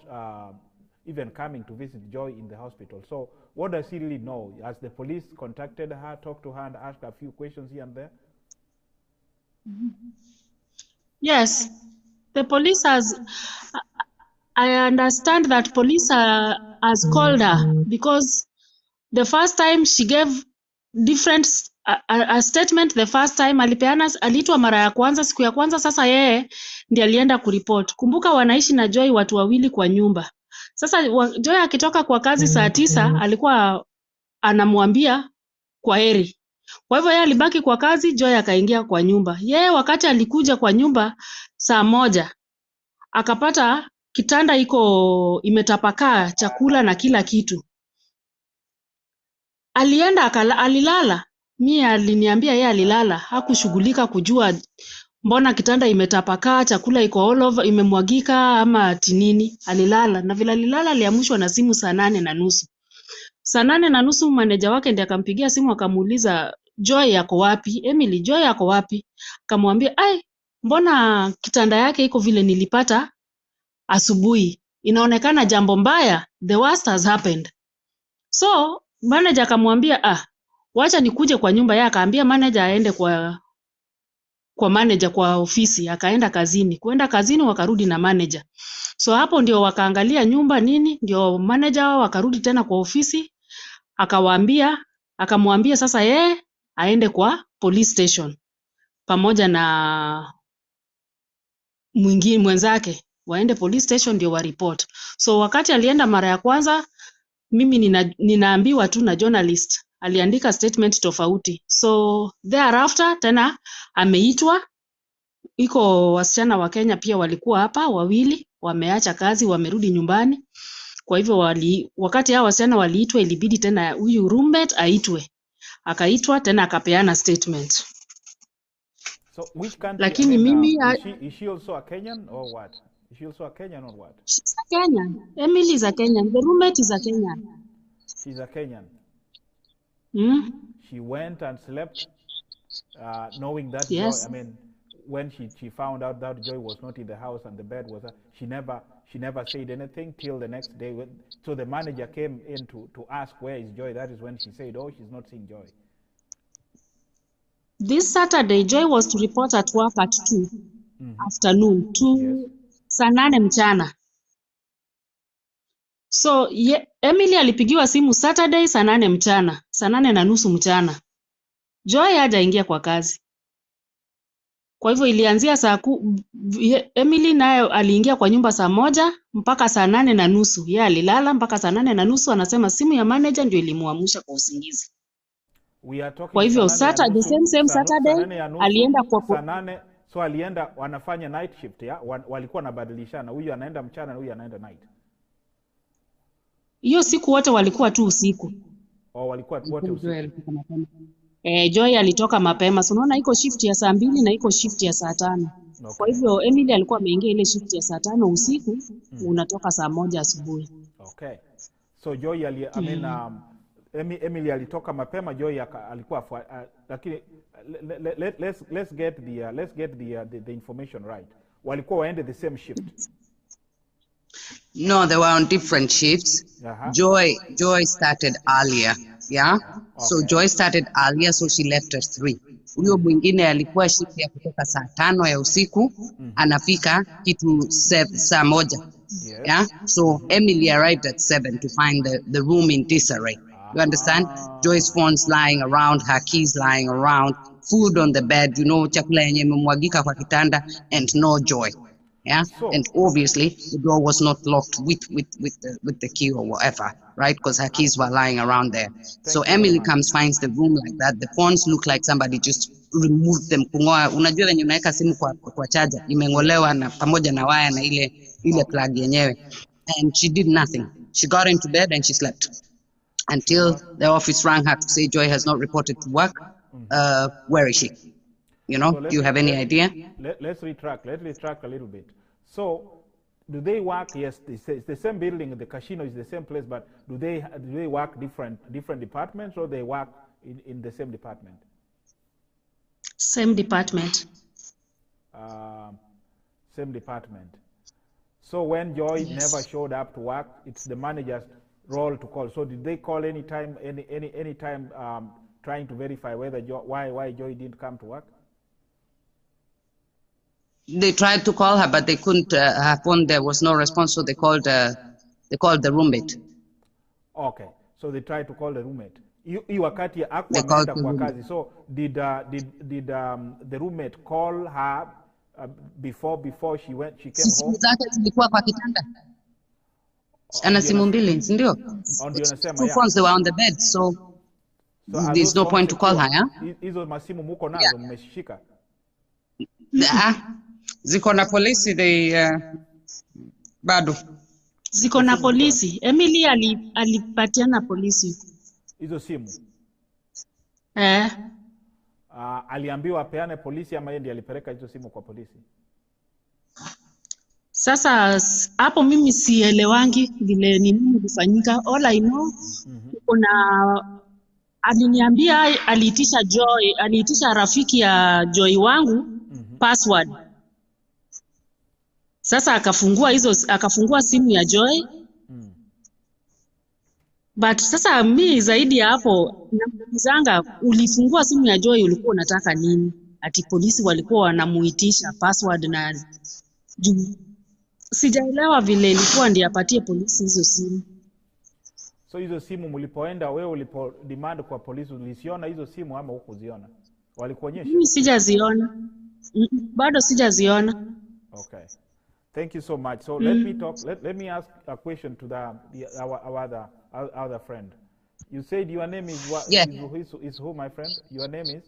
even coming to visit Joy in the hospital. So what does he really know? Has the police contacted her, talked to her, and asked a few questions here and there? Yes, the police has, I understand that police has called her because the first time she gave different a statement. The first time aliitwa mara ya kwanza, siku ya kwanza. Sasa yeye ndiye alienda kuripoti. Kumbuka wanaishi na Joy watu wawili kwa nyumba. Sasa Joy akitoka kwa kazi saa 9 alikuwa anamwambia kwa heri. Kwa hivyo yeye alibaki kwa kazi, Joy akaingia kwa nyumba. Yeye wakati alikuja kwa nyumba saa 1 akapata kitanda iko imetapakaa chakula na kila kitu. Alienda alilala. Mimi aliniambia yeye alilala, hakushughulika kujua mbona kitanda imetapakaa, chakula iko all over, imemwagika ama tinini. Alilala, na vile alilala aliamshwa na simu saa 8:30. Saa 8:30 manager wake ndiye akampigia simu akamuuliza Joy yako wapi? Emily, Joy yako wapi? Akamwambia, "Ai, mbona kitanda yake iko vile nilipata asubuhi? Inaonekana jambo mbaya, the worst has happened." So manager akamwambia, wacha nikuje kwa nyumba. Yeye akaambia manager aende kwa manager kwa ofisi. Akaenda kazini. Kuenda kazini wakarudi na manager. So hapo ndio wakaangalia nyumba nini, ndio manager wao wakarudi tena kwa ofisi. Akamwambia sasa yeye aende kwa police station pamoja na mwenzake, waende police station ndio wa report. So wakati alienda mara ya kwanza, mimi ninaambiwa tu na journalist aliandika statement tofauti. So thereafter tena ameitwa, iko wasichana wa Kenya pia walikuwa hapa wawili, wameacha kazi wamerudi nyumbani. Kwa hivyo wakati hao wasichana waliitwa, ilibidi tena huyu roommate aitwe. Akaitwa tena akapeana statement. So which country? Lakini mimi is she also a Kenyan or what? Is she also a Kenyan or what? She's a Kenyan. Emily is a Kenyan. The roommate is a Kenyan. She's a Kenyan. She went and slept knowing that yes. Joy, I mean, when she found out that Joy was not in the house and the bed was, she never said anything till the next day. So the manager came in to ask where is Joy. That is when she said, oh, she's not seeing Joy. This Saturday, Joy was to report at work at 2 afternoon to saa 8 mchana. So Emily alipigiwa simu Saturday saa 8 mchana, saa 8:30 mchana. Joy hajaingia kwa kazi. Kwa hivyo ilianzia Emily naye aliingia kwa nyumba saa 1 mpaka saa 8:30. Yeye alilala mpaka saa 8:30. Anasema simu ya manager ndio ilimuamsha kwa usingizi. Kwa hivyo Saturday, the same Saturday alienda kwa saa 8. So alienda wanafanya night shift ya walikuwa nabadilishana, huyu anaenda mchana na huyu anaenda night. Hiyo siku wote walikuwa tu usiku. Walikuwa wote usiku. Joy alitoka mapema. So unaona iko shift ya saa 2 na iko shift ya saa 5. Okay. Kwa hivyo Emily alikuwa ameingia ile shift ya saa 5 usiku, unatoka saa 1 asubuhi. Okay. So Joy Emily alitoka mapema, Joy alikuwa lakini let's get the information right. Walikuwa waende the same shift. No, they were on different shifts. Joy started earlier. Yeah. So Joy started earlier, so she left at 3. Huyo mwingine alikuwa shift ya kutoka saa 5 ya usiku, anafika kitu saa 1. Yeah. So Emily arrived at 7 to find the room in disarray. You understand? Joy's phone's lying around, her keys lying around, food on the bed, you know, chakula yenye imemwagika kwa kitanda, and no Joy. Yeah, and obviously the door was not locked with the key or whatever, right? Because her keys were lying around there. So Emily comes, finds the room like that. The phones look like somebody just removed them. Kungoa, unajua venye unaweka simu kwa charger, imengolewa na pamoja na waya na ile plug yenyewe. And she did nothing. She got into bed and she slept until the office rang her to say Joy has not reported to work. Where is she? You know, do you have any idea? Let's retract a little bit. So, do they work? Yes, it's the same building. The casino is the same place, but do they work different departments, or they work in the same department? Same department. Same department. So when Joy never showed up to work, it's the manager's role to call. So did they call any time trying to verify whether why Joy didn't come to work? They tried to call her, but they couldn't. Her phone, there was no response, so they called the roommate. Okay, so they tried to call the roommate. Hii wakati hakuwa ameenda kwa kazi. So did the roommate call her before she came home? Zake zilikuwa kwa kitanda. Ana simu mbili, si ndio? Two phones, they were on the bed, so there's no point to call her, yeah? Hizo masimu muko nazo mmeshika? Ziko na polisi, bado ziko na polisi. Emily alipatiana polisi hizo simu. Aliambiwa apeane polisi ama yeye ndiye alipeleka hizo simu kwa polisi? Sasa hapo mimi sielewangi vile nini kufanyika. All I know, kuna aliniambia aliitisha rafiki ya Joy wangu password. Sasa akafungua simu ya Joy. But sasa mi zaidi ya hapo namuulizanga, ulifungua simu ya Joy ulikuwa unataka nini? Ati polisi walikuwa wanamuitisha password na sijaelewa vile ilikuwa ndiye apatie polisi hizo simu. So hizo simu mlipoenda wewe ulipo demand kwa polisi ulisiona hizo simu ama hukuziona? Walikuonyesha? Mimi sijaziona. Bado sijaziona. Okay. Thank you so much. So let me ask a question to our other friend. You said your name is what? Yeah. Is who, my friend? Your name is?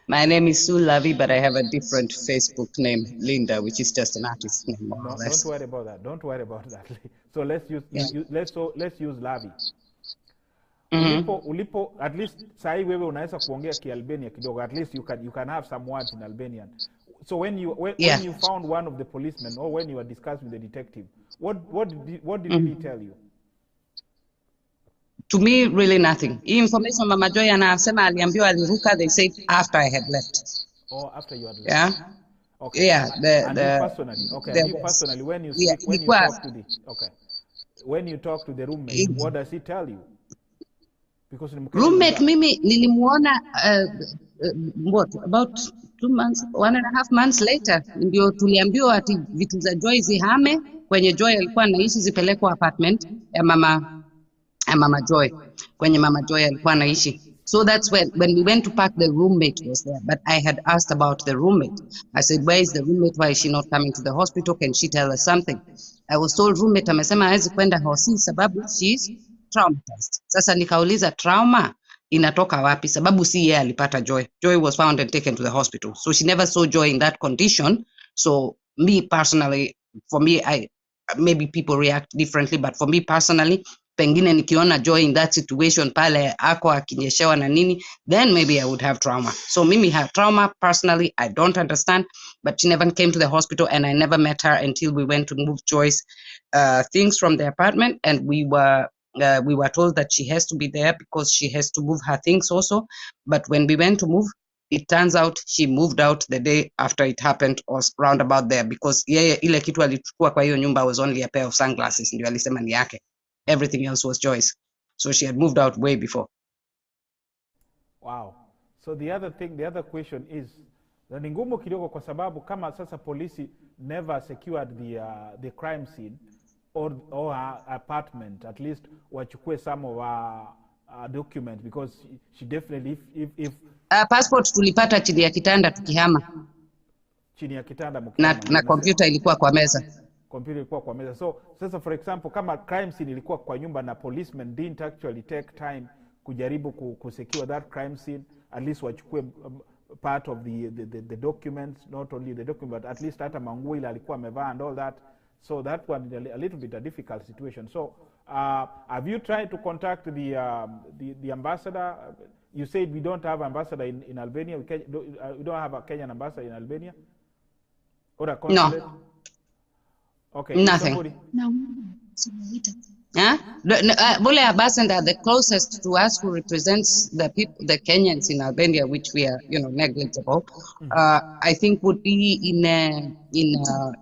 My name is Sue Lavi, but I have a different Facebook name, Linda, which is just an artist name, more or less. Don't worry about that. So let's use Lavi. Ulipo at least sahi wewe unaweza kuongea Kialbania kidogo. At least you can have some words in Albanian. So when you found one of the policemen, or when you were discussing with the detective, what did he tell you? To me, really nothing. Information Mama Joy anasema aliambiwa aliruka, they said after I had left. Oh, after you had left. Yeah. Okay. Yeah. Personally, when you talk to the roommate, what does he tell you? Because roommate mimi nilimuona about 2 months, 1.5 months later, ndio tuliambiwa ati vitu za Joy zihame kwenye Joy alikuwa anaishi, zipelekwa apartment ya mama Joy, kwenye mama Joy alikuwa anaishi. So that's when we went to park, the roommate was there, but I had asked about the roommate. I said, where is the roommate? Why is she not coming to the hospital? Can she tell us something? I was told roommate amesema hawezi kwenda hosi sababu she's traumatized. Sasa nikauliza trauma inatoka wapi? Sababu si yeye alipata Joy. Joy was found and taken to the hospital. So she never saw Joy in that condition. So me personally, for me, maybe people react differently, but for me personally, pengine nikiona Joy in that situation pale ako akinyeshewa na nini, then maybe I would have trauma. So mimi have trauma personally, I don't understand, but she never came to the hospital and I never met her until we went to move Joy's things from the apartment, and we were told that she has to be there because she has to move her things also. But when we went to move, It turns out she moved out the day after it happened, or round about there, because yeye ile kitu alichukua kwa hiyo nyumba was only a pair of sunglasses, ndio alisema ni yake. Everything else was Joy's. So she had moved out way before. Wow. So the other question is, ni ngumu kidogo kwa sababu kama sasa polisi never secured the crime scene or her apartment, at least wachukue some of her documents, because she definitely if passport tulipata chini ya kitanda tukihama. Chini ya kitanda na computer ilikuwa kwa meza. Computer ilikuwa kwa meza. So sasa for example kama crime scene ilikuwa kwa nyumba na policemen didn't actually take time kujaribu kusecure that crime scene, at least wachukue part of the documents, not only the document but at least hata manguo ile alikuwa amevaa and all that. So that one is a little bit a difficult situation. So have you tried to contact the ambassador? You said we don't have ambassador in Albania. We don't have a Kenyan ambassador in Albania? Or a consulate? No. Okay. Nothing. No. Huh? Bole ambassador, the closest to us, who represents the people, the Kenyans in Albania, which we are, negligible, I think would be in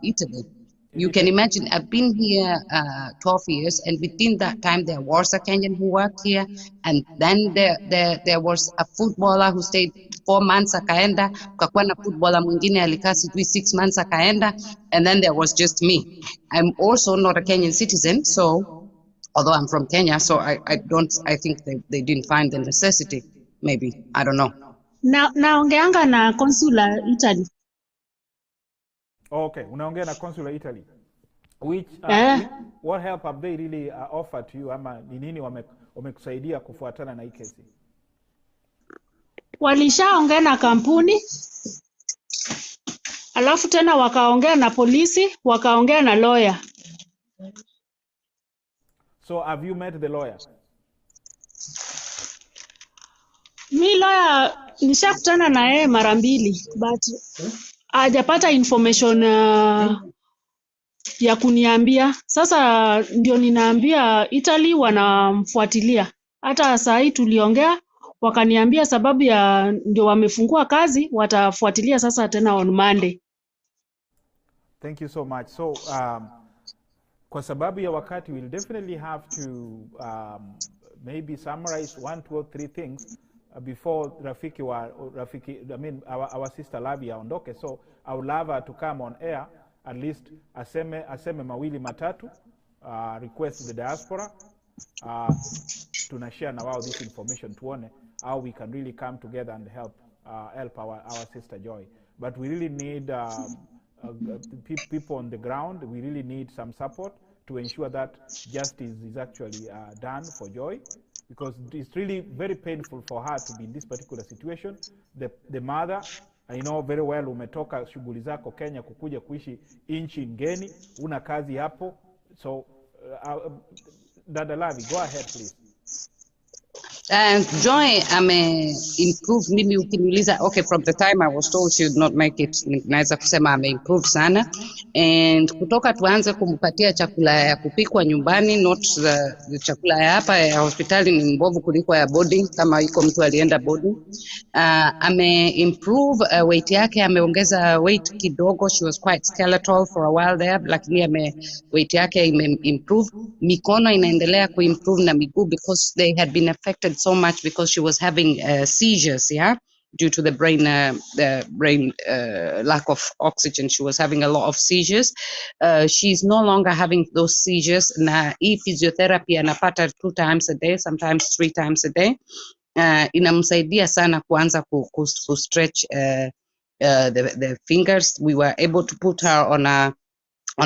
Italy. You can imagine, I've been here 12 years, and within that time there was a Kenyan who worked here, and then there was a footballer who stayed 4 months akaenda, kukakuwa na footballer mwingine alikaa sijui 6 months akaenda, and then there was just me. I'm also not a Kenyan citizen, so although I'm from Kenya, so I think they didn't find the necessity, maybe, I don't know. Naongeanga na consular Italy. Okay, unaongea na consular Italy. Which what help have they really offered to you, ama ni nini wamekusaidia kufuatana na hii kesi? Walishaongea na kampuni, alafu tena wakaongea na polisi, wakaongea na lawyer. So have you met the lawyer? Mi lawyer nishakutana na yeye mara mbili, but hajapata information ya kuniambia. Sasa ndio ninaambia Italy wanamfuatilia. Hata saa hii tuliongea, wakaniambia sababu ya ndio wamefungua kazi, watafuatilia sasa tena on Monday. Thank you so much. So kwa sababu ya wakati, we'll definitely have to maybe summarize 1, 2 or 3 things before our sister Lavi aondoke. So I would love her to come on air, at least aseme mawili matatu, request the diaspora, tunashare na wao this information, tuone how we can really come together and help our sister Joy. But we really need people on the ground. We really need some support to ensure that justice is actually done for Joy, because it's really very painful for her to be in this particular situation. The mother, I know very well, umetoka shughuli zako Kenya kukuja kuishi inchi ngeni, una kazi hapo. So Dada Lavi, go ahead please. Joy improve. Mimi ukiniuliza, okay, from the time I was told she would not make it, naweza kusema improve sana, and kutoka tuanze kumpatia chakula ya kupikwa nyumbani, not the chakula ya hapa ya hospitali ni mbovu kuliko ya boarding, kama iko mtu alienda boarding. Improve weight yake, ameongeza weight kidogo. She was quite skeletal for a while there, lakini weight yake improve. Mikono inaendelea kuimprove na miguu, because they had been affected so much because she was having seizures, due to the brain lack of oxygen. She was having a lot of seizures. She's no longer having those seizures. Na physiotherapy anapata 2 times a day, sometimes 3 times a day. Inamsaidia sana kuanza ku stretch the fingers. We were able to put her on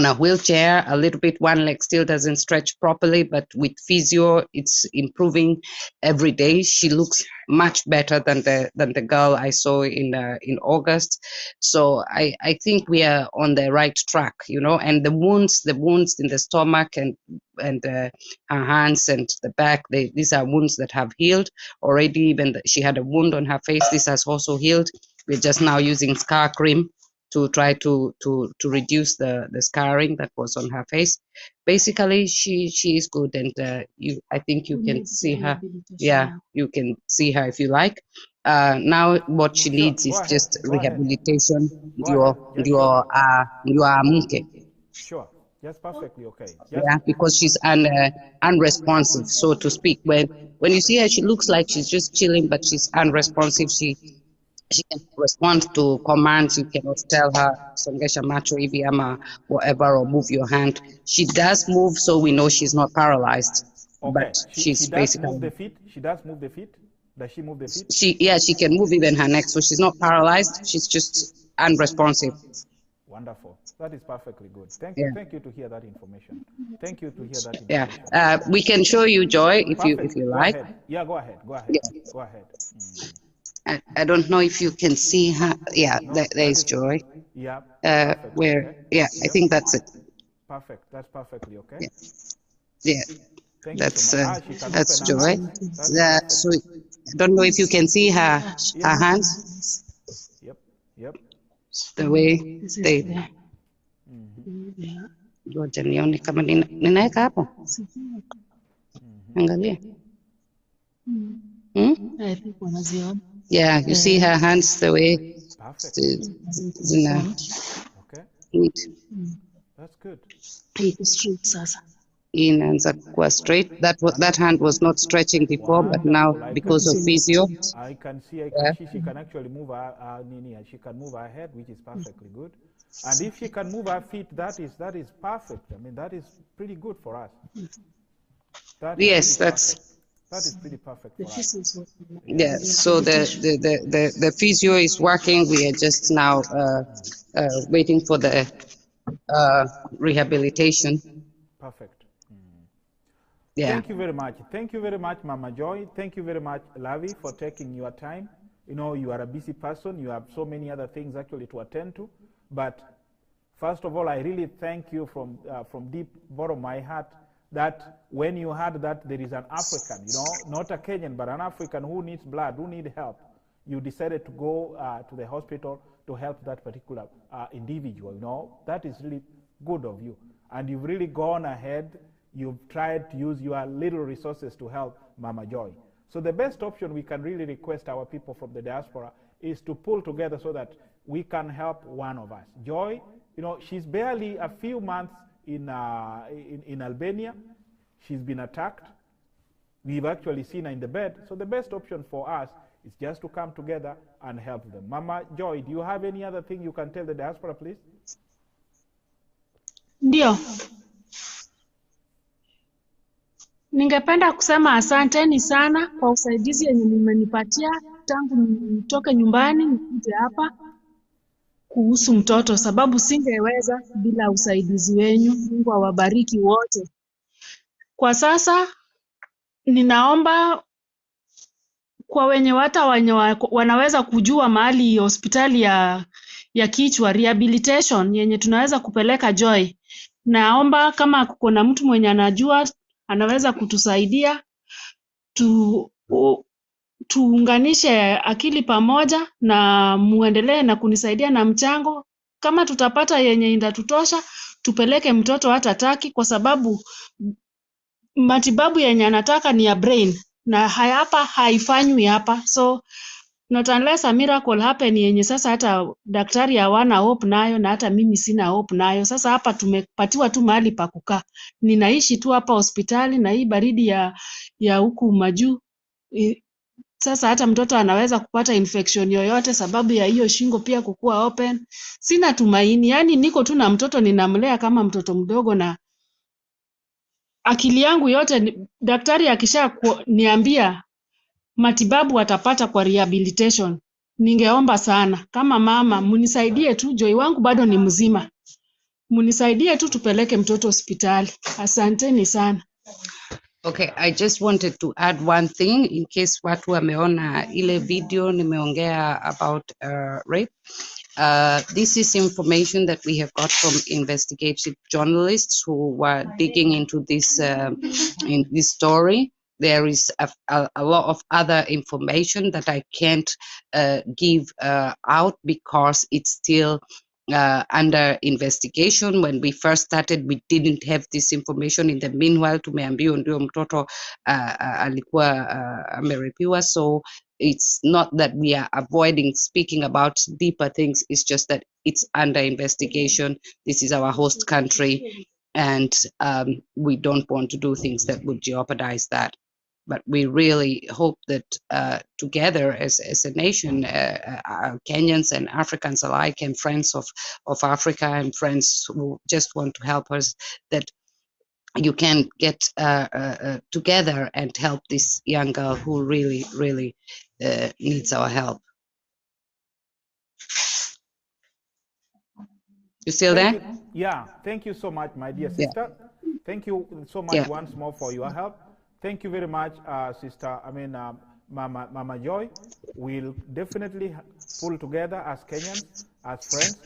a wheelchair a little bit. One leg still doesn't stretch properly, but with physio, it's improving every day. She looks much better than the girl I saw in August. So I think we are on the right track, and the wounds in the stomach and her hands and the back, these are wounds that have healed already. Even she had a wound on her face. This has also healed. We're just now using scar cream to try to reduce the scarring that was on her face. Basically, she is good, and I think you can see her. Yeah, you can see her if you like. Now what she Sure, needs go is ahead. just Go ahead. rehabilitation. Go ahead. Just show You are mke. Sure, just perfectly okay. Just Yeah, because she's unresponsive, so to speak. When you see her, she looks like she's just chilling, but she's unresponsive. She can respond to commands. You cannot tell her songesha macho hivi ama whatever, or move your hand. She does move, so we know she's not paralyzed. okay. But She she's does move the basically feet. She does move the feet. Does she move the feet? she can move even her neck, so she's not paralyzed. She's just unresponsive. Wonderful. That is perfectly good. Thank Yeah. you. Thank you to hear that information. Thank you to hear that information. Yeah. We can show you, Joy, if Perfect. you Go like. ahead. Yeah, go ahead. Go ahead. Yeah. Go ahead. I don't know if you can see her. Yeah, No, there is Joy. Yeah. Where? Okay. Yeah, I think that's it. Perfect. That's perfectly okay. Yeah. Thank That's you so much. She can that's open her Joy. hands. That is So I don't know if you can see her hands. Yep. Yep. The way they. Ngoja nione kama ninaweka hapo. Angalia. I think wanaziona. Yeah, you see her hands the way. Perfect. Okay. Neat. That's good. Iko straight sasa. Inaanza kuwa straight. That hand was not stretching before, but now because of physio. I can see she can actually move her nini. She can move her head, which is perfectly good. And if she can move her feet, that is perfect. I mean, that is pretty good for us. That is pretty perfect for us. Yeah. So the physio is working. We are just now waiting for the rehabilitation. Perfect. Yeah. Thank you very much. Thank you very much, Mama Joy. Thank you very much, Lavi, for taking your time. You know, you are a busy person. You have so many other things actually to attend to. But first of all, I really thank you from deep bottom of my heart that when you heard that there is an African, you know, not a Kenyan, but an African who needs blood, who needs help, you decided to go to the hospital to help that particular individual. You know, that is really good of you. And you've really gone ahead. You've tried to use your little resources to help Mama Joy. So the best option we can really request our people from the diaspora is to pull together so that we can help one of us. Joy, you know, she's barely a few months in Albania. She's been attacked. We've actually seen her in the bed. So the best option for us is just to come together and help them. Mama Joy, do you have any other thing you can tell the diaspora, please? Ndio. Ningependa kusema asanteni sana kwa usaidizi yenye mmenipatia tangu nitoke nyumbani nikuje hapa kuhusu mtoto, sababu singeweza bila usaidizi wenu. Mungu awabariki wote. Kwa sasa ninaomba kwa wenye wanaweza kujua mahali hospitali ya kichwa rehabilitation yenye tunaweza kupeleka Joy. Naomba kama kuna mtu mwenye anajua anaweza kutusaidia tuunganishe akili pamoja na muendelee na kunisaidia na mchango. Kama tutapata yenye indatutosha tupeleke mtoto hata Turkey, kwa sababu matibabu yenye anataka ni ya brain na hapa haifanywi hapa. So not unless a miracle happen yenye sasa hata daktari hawana hope nayo na hata mimi sina hope nayo. Sasa hapa tumepatiwa tu mahali pa kukaa. Ninaishi tu hapa hospitali na hii baridi ya huku majuu. Sasa hata mtoto anaweza kupata infection yoyote sababu ya hiyo shingo pia kukua open. Sina tumaini. Yani niko tu na mtoto ninamlea kama mtoto mdogo na akili yangu yote daktari akisha niambia matibabu atapata kwa rehabilitation. Ningeomba sana kama mama munisaidie tu, Joy wangu bado ni mzima. Munisaidie tu tupeleke mtoto hospitali. Asanteni sana. Okay, I just wanted to add one thing in case watu wameona ile video nimeongea about rape. This is information that we have got from investigative journalists who were digging into this in this story. There is a lot of other information that I can't give out because it's still under investigation. When we first started, we didn't have this information. In the meanwhile, tumeambiwa ndio mtoto alikuwa amerepiwa. So it's not that we are avoiding speaking about deeper things. It's just that it's under investigation. This is our host country, and we don't want to do things that would jeopardize that. But we really hope that together as a nation, Kenyans and Africans alike, and friends of Africa and friends who just want to help us, that you can get together and help this young girl who really, really needs our help. You still there? Yeah, thank you so much, my dear sister. Yeah. Thank you so much once more for your help. Thank you very much, sister. Mama Joy. We'll definitely pull together as Kenyans, as friends,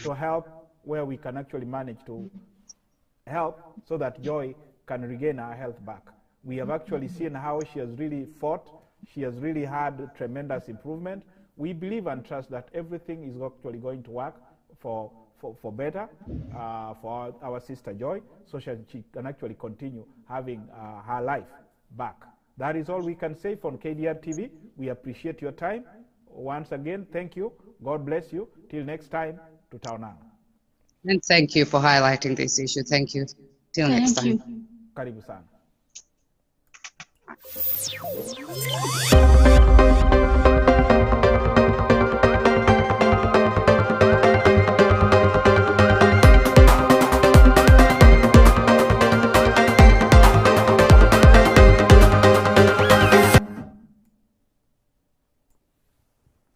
to help where we can actually manage to help so that Joy can regain her health back. We have actually seen how she has really fought. She has really had tremendous improvement. We believe and trust that everything is actually going to work for better for our sister Joy, so she can actually continue having her life back. That is all we can say from KDR TV. We appreciate your time. Once again, thank you. God bless you. Till next time, to Taonang. And thank you for highlighting this issue. Thank you. Till next time. Karibu sana.